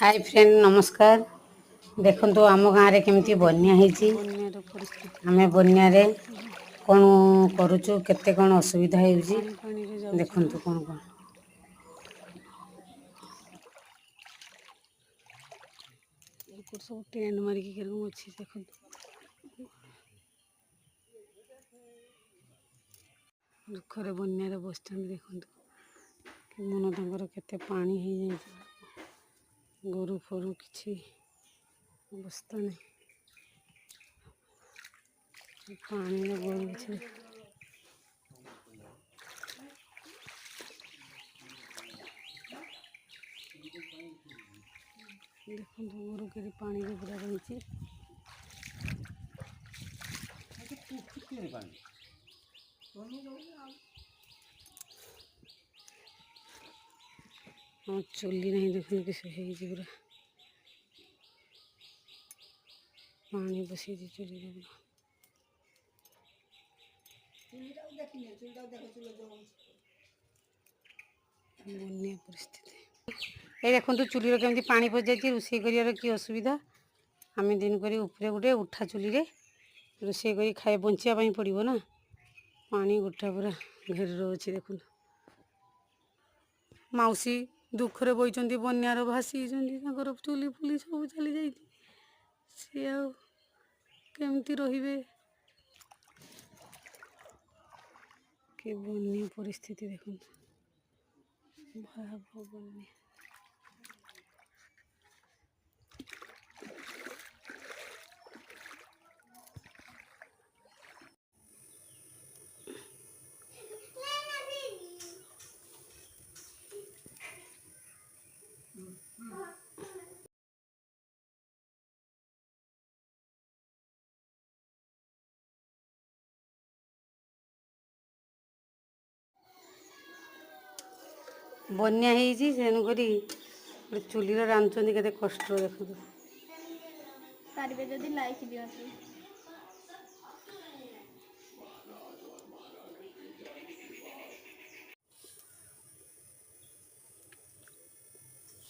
Hi friend नमस्कार। देखो आम गाँव में केमती बन्या होती आम बन्या कौन करुचु केते कौन असुविधा होती देखु कौन कौन सब टेंट मारिकी अच्छी देखो दुखरे बन्यारे बस देखु कि मन तंकर केते पानी हो जाए गोरु फोरु किछि अवस्था नहीं पानी गोरु किछि देखो गोरु के पानी पूरा रही हाँ चुली नहीं देखो किसी पूरा पानी बसी चुली बन्या परिस्थिति ये देखो चुली केमती पानी पशि जाए रोषे कर कि असुविधा आम दिन कर उपरे गोटे उठा चुली रे रोषे कर खाए बचापी पड़ो ना पानी गोटा पूरा घेर अच्छी देखो मौसी दुखरे बोईचंदी बन्यार भासी चुली फुली सब चली जाए सी केमती रहिबे कि बन्या परिस्थिति देखो भयावह बन्या बन्या तेणुक चुली रांधुंट के कष्ट देखो पारिबे जदि लाइक दियंतु।